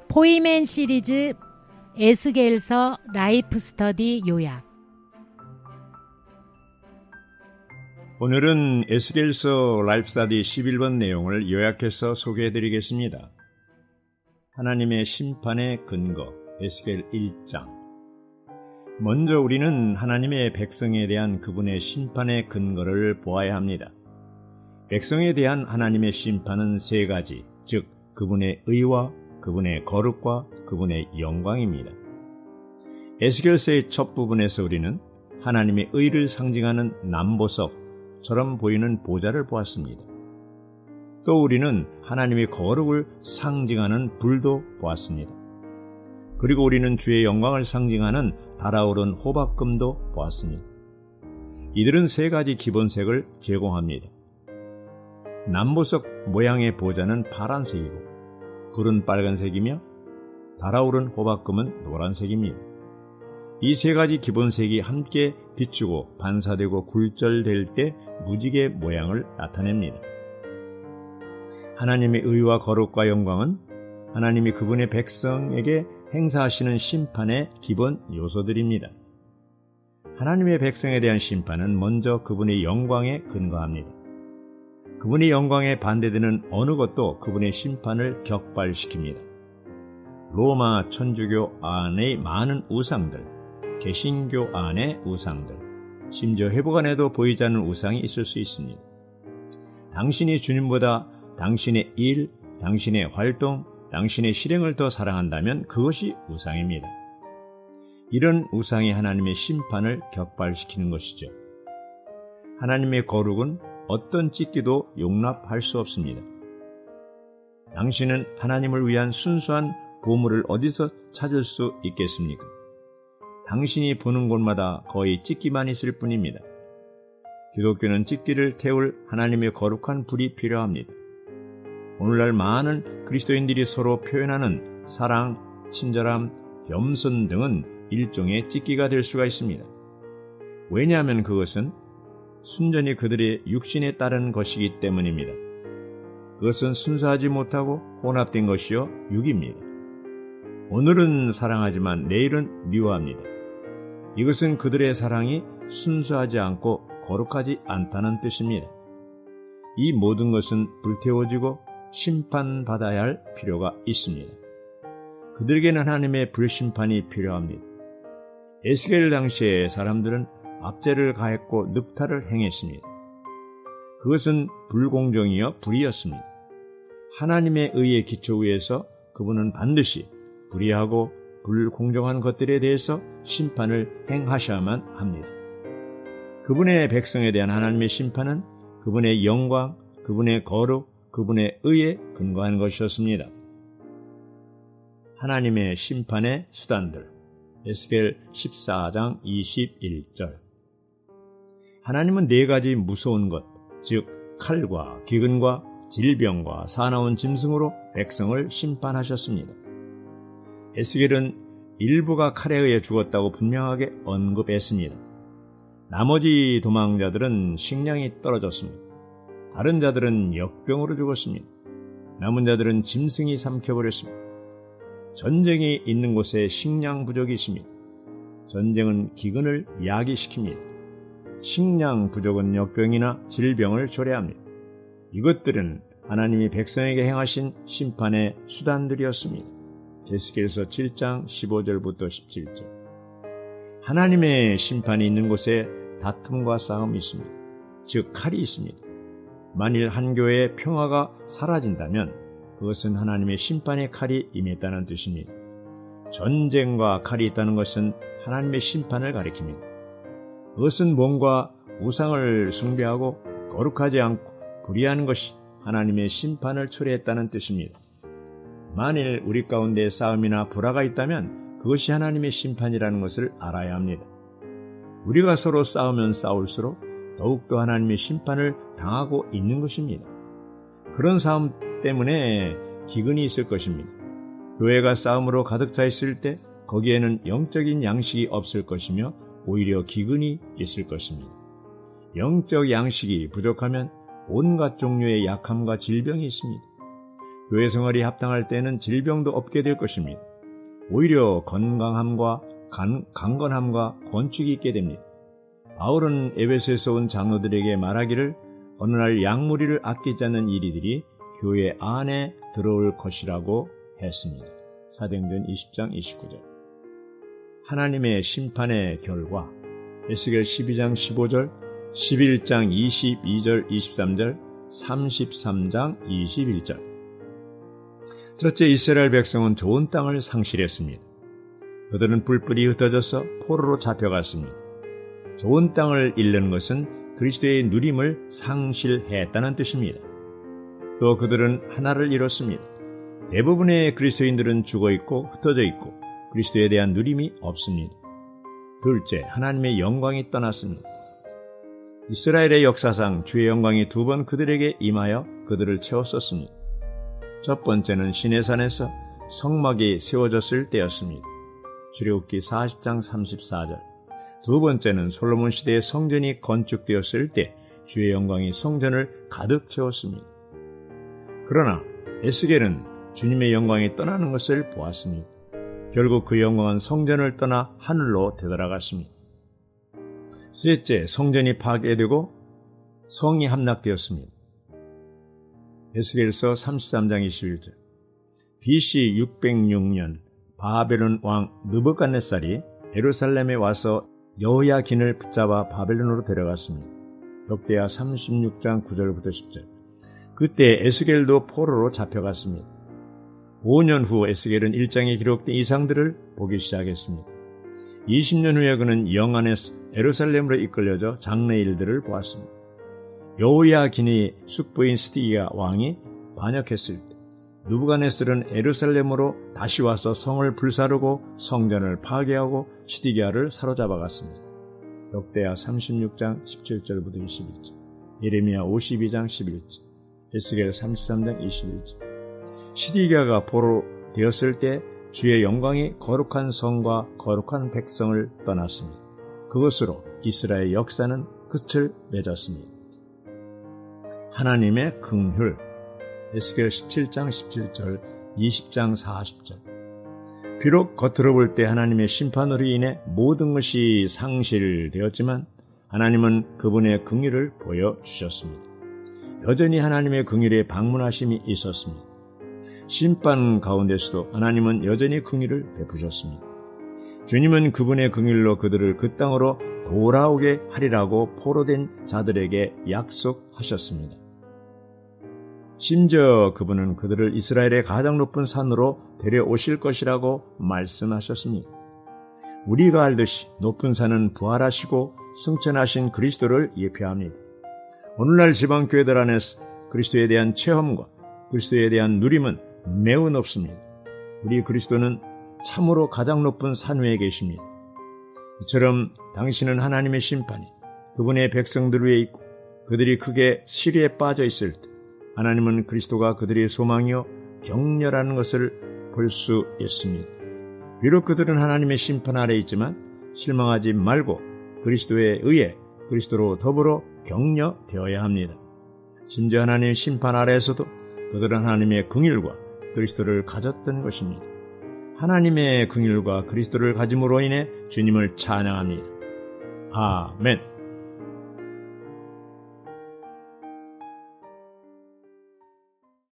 포이맨 시리즈 에스겔서 라이프 스터디 요약. 오늘은 에스겔서 라이프 스터디 11번 내용을 요약해서 소개해드리겠습니다. 하나님의 심판의 근거, 에스겔 1장. 먼저 우리는 하나님의 백성에 대한 그분의 심판의 근거를 보아야 합니다. 백성에 대한 하나님의 심판은 세 가지, 즉 그분의 의와 그분의 거룩과 그분의 영광입니다. 에스겔서의 첫 부분에서 우리는 하나님의 의를 상징하는 남보석처럼 보이는 보좌를 보았습니다. 또 우리는 하나님의 거룩을 상징하는 불도 보았습니다. 그리고 우리는 주의 영광을 상징하는 달아오른 호박금도 보았습니다. 이들은 세 가지 기본색을 제공합니다. 남보석 모양의 보좌는 파란색이고 불은 빨간색이며 달아오른 호박금은 노란색입니다. 이 세 가지 기본색이 함께 비추고 반사되고 굴절될 때 무지개 모양을 나타냅니다. 하나님의 의와 거룩과 영광은 하나님이 그분의 백성에게 행사하시는 심판의 기본 요소들입니다. 하나님의 백성에 대한 심판은 먼저 그분의 영광에 근거합니다. 그분의 영광에 반대되는 어느 것도 그분의 심판을 격발시킵니다. 로마 천주교 안의 많은 우상들, 개신교 안의 우상들, 심지어 회복 안에도 보이지 않는 우상이 있을 수 있습니다. 당신이 주님보다 당신의 일, 당신의 활동, 당신의 실행을 더 사랑한다면 그것이 우상입니다. 이런 우상이 하나님의 심판을 격발시키는 것이죠. 하나님의 거룩은 어떤 찢기도 용납할 수 없습니다. 당신은 하나님을 위한 순수한 보물을 어디서 찾을 수 있겠습니까? 당신이 보는 곳마다 거의 찢기만 있을 뿐입니다. 기독교는 찢기를 태울 하나님의 거룩한 불이 필요합니다. 오늘날 많은 그리스도인들이 서로 표현하는 사랑, 친절함, 겸손 등은 일종의 찢기가 될 수가 있습니다. 왜냐하면 그것은 순전히 그들의 육신에 따른 것이기 때문입니다. 그것은 순수하지 못하고 혼합된 것이요 육입니다. 오늘은 사랑하지만 내일은 미워합니다. 이것은 그들의 사랑이 순수하지 않고 거룩하지 않다는 뜻입니다. 이 모든 것은 불태워지고 심판받아야 할 필요가 있습니다. 그들에게는 하나님의 불심판이 필요합니다. 에스겔 당시의 사람들은 압제를 가했고 늑탈을 행했습니다. 그것은 불공정이요 불의였습니다. 하나님의 의의 기초 위에서 그분은 반드시 불의하고 불공정한 것들에 대해서 심판을 행하셔야만 합니다. 그분의 백성에 대한 하나님의 심판은 그분의 영광, 그분의 거룩, 그분의 의에 근거한 것이었습니다. 하나님의 심판의 수단들, 에스겔 14장 21절. 하나님은 네 가지 무서운 것, 즉 칼과 기근과 질병과 사나운 짐승으로 백성을 심판하셨습니다. 에스겔은 일부가 칼에 의해 죽었다고 분명하게 언급했습니다. 나머지 도망자들은 식량이 떨어졌습니다. 다른 자들은 역병으로 죽었습니다. 남은 자들은 짐승이 삼켜버렸습니다. 전쟁이 있는 곳에 식량 부족이 있습니다. 전쟁은 기근을 야기시킵니다. 식량 부족은 역병이나 질병을 초래합니다. 이것들은 하나님이 백성에게 행하신 심판의 수단들이었습니다. 에스겔서 7장 15절부터 17절. 하나님의 심판이 있는 곳에 다툼과 싸움이 있습니다. 즉 칼이 있습니다. 만일 한 교회의 평화가 사라진다면 그것은 하나님의 심판의 칼이 임했다는 뜻입니다. 전쟁과 칼이 있다는 것은 하나님의 심판을 가리킵니다. 그것은 뭔가 우상을 숭배하고 거룩하지 않고 불의한 것이 하나님의 심판을 초래했다는 뜻입니다. 만일 우리 가운데 싸움이나 불화가 있다면 그것이 하나님의 심판이라는 것을 알아야 합니다. 우리가 서로 싸우면 싸울수록 더욱더 하나님의 심판을 당하고 있는 것입니다. 그런 싸움 때문에 기근이 있을 것입니다. 교회가 싸움으로 가득 차 있을 때 거기에는 영적인 양식이 없을 것이며 오히려 기근이 있을 것입니다. 영적 양식이 부족하면 온갖 종류의 약함과 질병이 있습니다. 교회 생활이 합당할 때는 질병도 없게 될 것입니다. 오히려 건강함과 강건함과 건축이 있게 됩니다. 바울은 에베소에서 온 장로들에게 말하기를 어느 날 양무리를 아끼지 않는 이리들이 교회 안에 들어올 것이라고 했습니다. 사도행전 20장 29절. 하나님의 심판의 결과 에스겔 12장 15절, 11장 22절, 23절, 33장 21절. 첫째, 이스라엘 백성은 좋은 땅을 상실했습니다. 그들은 뿔뿔이 흩어져서 포로로 잡혀갔습니다. 좋은 땅을 잃는 것은 그리스도의 누림을 상실했다는 뜻입니다. 또 그들은 하나를 잃었습니다. 대부분의 그리스도인들은 죽어있고 흩어져 있고 그리스도에 대한 누림이 없습니다. 둘째, 하나님의 영광이 떠났습니다. 이스라엘의 역사상 주의 영광이 두 번 그들에게 임하여 그들을 채웠었습니다. 첫 번째는 시내산에서 성막이 세워졌을 때였습니다. 출애굽기 40장 34절. 두 번째는 솔로몬 시대의 성전이 건축되었을 때 주의 영광이 성전을 가득 채웠습니다. 그러나 에스겔은 주님의 영광이 떠나는 것을 보았습니다. 결국 그 영광은 성전을 떠나 하늘로 되돌아갔습니다. 셋째, 성전이 파괴되고 성이 함락되었습니다. 에스겔서 33장 21절. BC 606년 바벨론 왕 느부갓네살이 예루살렘에 와서 여호야긴을 붙잡아 바벨론으로 데려갔습니다. 역대하 36장 9절부터 10절. 그때 에스겔도 포로로 잡혀갔습니다. 5년 후 에스겔은 1장에 기록된 이상들을 보기 시작했습니다. 20년 후에 그는 영안의 예루살렘으로 이끌려져 장래 일들을 보았습니다. 여호야긴의 숙부인 스디기야 왕이 반역했을 때 느부갓네살은 예루살렘으로 다시 와서 성을 불사르고 성전을 파괴하고 스디기야를 사로잡아갔습니다. 역대하 36장 17절부터 21절, 예레미야 52장 11절, 에스겔 33장 21절. 스디기야가 포로 되었을 때 주의 영광이 거룩한 성과 거룩한 백성을 떠났습니다. 그것으로 이스라엘 역사는 끝을 맺었습니다. 하나님의 긍휼, 에스겔 17장 17절, 20장 40절. 비록 겉으로 볼 때 하나님의 심판으로 인해 모든 것이 상실되었지만 하나님은 그분의 긍휼을 보여주셨습니다. 여전히 하나님의 긍휼에 방문하심이 있었습니다. 심판 가운데서도 하나님은 여전히 긍휼을 베푸셨습니다. 주님은 그분의 긍휼로 그들을 그 땅으로 돌아오게 하리라고 포로된 자들에게 약속하셨습니다. 심지어 그분은 그들을 이스라엘의 가장 높은 산으로 데려오실 것이라고 말씀하셨습니다. 우리가 알듯이 높은 산은 부활하시고 승천하신 그리스도를 예표합니다. 오늘날 지방교회들 안에서 그리스도에 대한 체험과 그리스도에 대한 누림은 매우 높습니다. 우리 그리스도는 참으로 가장 높은 산 위에 계십니다. 이처럼 당신은 하나님의 심판이 그분의 백성들 위에 있고 그들이 크게 시리에 빠져 있을 때 하나님은 그리스도가 그들의 소망이요 격려라는 것을 볼 수 있습니다. 비록 그들은 하나님의 심판 아래 있지만 실망하지 말고 그리스도에 의해 그리스도로 더불어 격려되어야 합니다. 심지어 하나님의 심판 아래에서도 그들은 하나님의 긍휼과 그리스도를 가졌던 것입니다. 하나님의 긍휼과 그리스도를 가짐으로 인해 주님을 찬양합니다. 아멘.